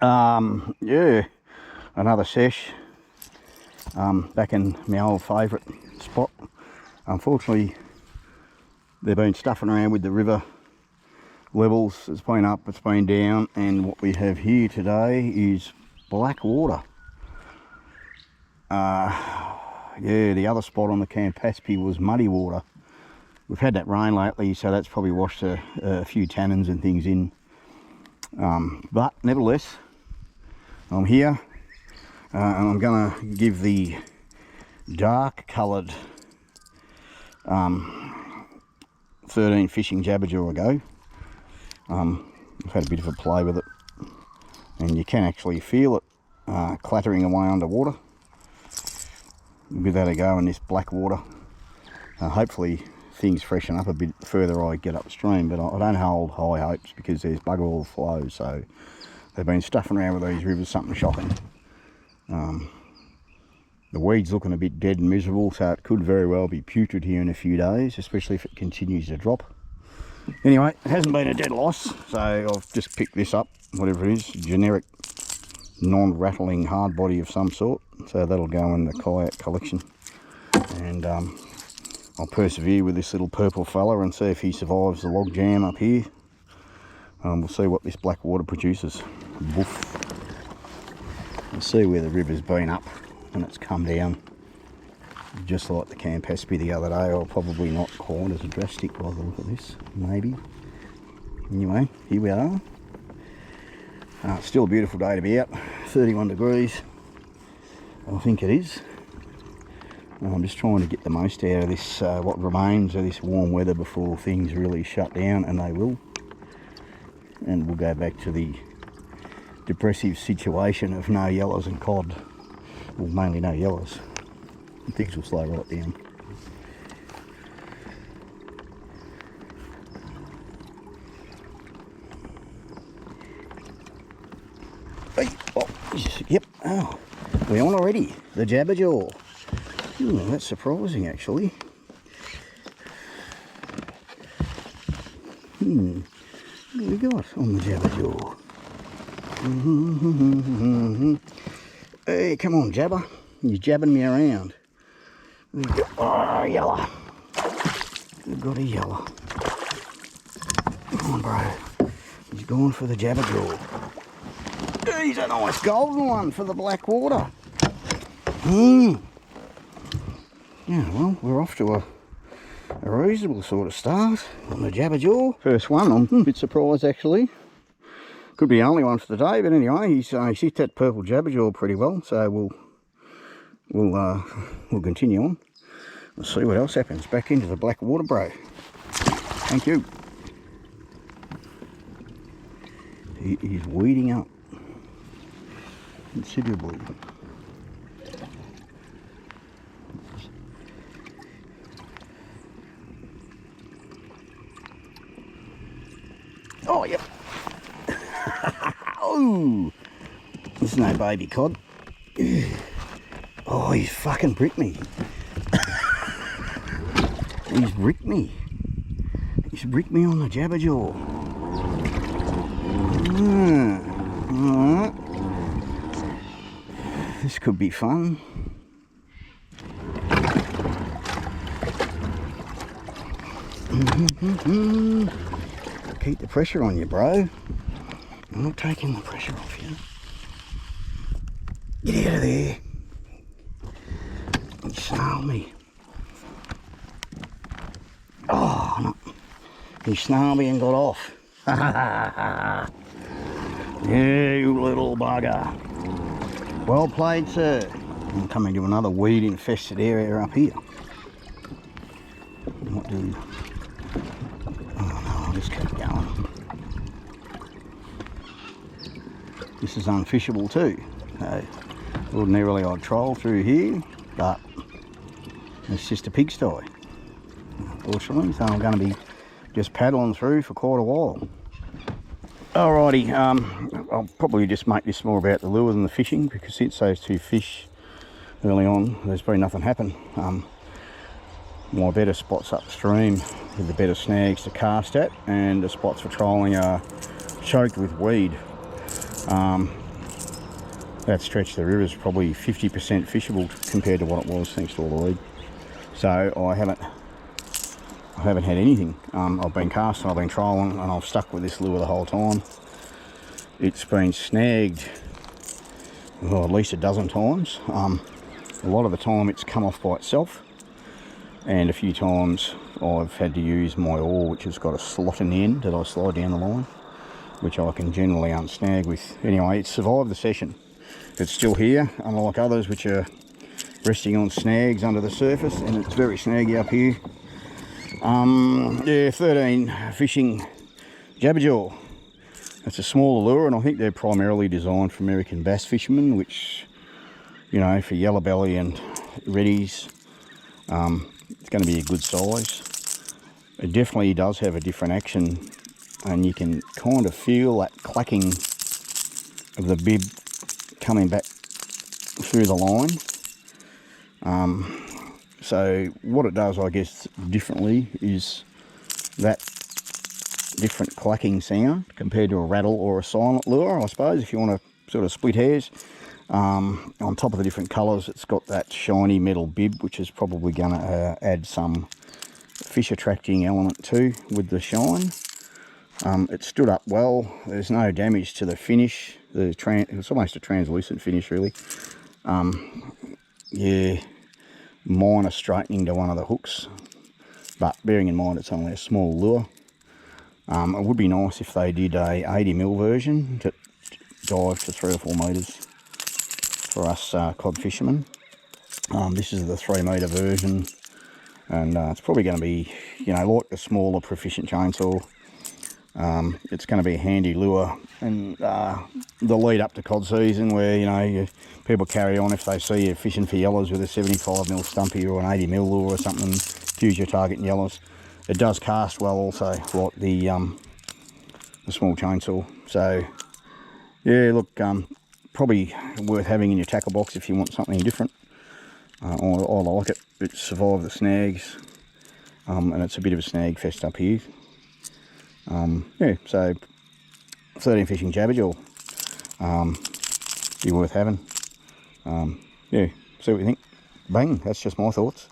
Yeah, another sesh. Back in my old favourite spot. Unfortunately, they've been stuffing around with the river levels. It's been up, it's been down, and what we have here today is black water. Yeah, the other spot on the Campaspe was muddy water. We've had that rain lately, so that's probably washed a few tannins and things in. But nevertheless, I'm here, and I'm going to give the dark coloured 13 Fishing JabberJaw a go. I've had a bit of a play with it, and you can actually feel it clattering away underwater. Give that a go in this black water. Hopefully things freshen up a bit further I get upstream, but I don't hold high hopes because there's bugger all flow, so they've been stuffing around with these rivers, something shocking. The weed's looking a bit dead and miserable, so it could very well be putrid here in a few days, especially if it continues to drop. Anyway, it hasn't been a dead loss, so I've just picked this up, whatever it is, generic non-rattling hard body of some sort, so that'll go in the kayak collection. And I'll persevere with this little purple fella and see if he survives the log jam up here. We'll see what this black water produces. Woof. We'll see where the river's been up and it's come down. Just like the Campaspe the other day, or probably not quite as drastic by the look of this, maybe. Anyway, here we are. It's still a beautiful day to be out, 31 degrees, I think it is. I'm just trying to get the most out of this, what remains of this warm weather before things really shut down, and they will. And we'll go back to the depressive situation of no yellows and cod. Well, mainly no yellows. Things will slow right down. Hey, oh, yep, oh, we're on already, the JabberJaw. That's surprising actually. What have we got on the JabberJaw? Hey, come on, Jabber. You're jabbing me around. Oh, yellow. We've got a yellow. Come on, bro. He's going for the JabberJaw. He's a nice golden one for the black water. Yeah, well, we're off to a reasonable sort of start on the JabberJaw. First one, I'm a bit surprised actually. Could be the only one for the day, but anyway, he's hit that purple JabberJaw pretty well, so we'll continue on. We'll see what else happens. Back into the black water, bro. Thank you. He is weeding up considerably. Oh, yep. Oh, this is no baby cod. Oh, he's fucking bricked me. He's bricked me. He's bricked me on the JabberJaw. Alright. This could be fun. Keep the pressure on you, bro. I'm not taking the pressure off you. Get out of there. You snarled me. Oh, no. He snarled me and got off. Yeah, you little bugger. Well played, sir. I'm coming to another weed infested area up here. What do? Oh no, I'll just keep going. This is unfishable too. Ordinarily I'd troll through here, but it's just a pigsty, unfortunately, so I'm going to be just paddling through for quite a while. Alrighty, I'll probably just make this more about the lure than the fishing, because since those two fish early on, there's been nothing happen. My better spots upstream with the better snags to cast at, and the spots for trolling are choked with weed. that stretch of the river is probably 50% fishable compared to what it was, thanks to all the lead. So I haven't had anything. I've been casting, I've been trolling, and I've stuck with this lure the whole time. It's been snagged, well, at least a dozen times. A lot of the time it's come off by itself, and a few times I've had to use my oar, which has got a slot in the end that I slide down the line, which I can generally unsnag with. Anyway, it's survived the session. It's still here, unlike others which are resting on snags under the surface, and it's very snaggy up here. Yeah, 13 Fishing JabberJaw. It's a smaller lure, and I think they're primarily designed for American bass fishermen, which, you know, for yellow belly and reddies, it's going to be a good size. It definitely does have a different action, and you can kind of feel that clacking of the bib coming back through the line. So what it does, I guess, differently is that different clacking sound compared to a rattle or a silent lure, I suppose, if you want to sort of split hairs. On top of the different colours, it's got that shiny metal bib, which is probably going to add some fish attracting element too with the shine. It stood up well. There's no damage to the finish. It's almost a translucent finish, really. Yeah, minor straightening to one of the hooks, but bearing in mind it's only a small lure. It would be nice if they did a 80mm version to dive to 3 or 4 metres for us cod fishermen. This is the 3-metre version, and it's probably going to be, you know, like the smaller Proficient chainsaw. It's going to be a handy lure, and the lead up to cod season, where, you know, people carry on if they see you fishing for yellows with a 75mm stumpy or an 80mm lure or something, choose your target in yellows. It does cast well also, like the small chainsaw. So yeah, look, probably worth having in your tackle box if you want something different. I like it. It's survived the snags, and it's a bit of a snag fest up here. Yeah, so 13 Fishing JabberJaw, be worth having. Yeah, see what you think. Bang, that's just my thoughts.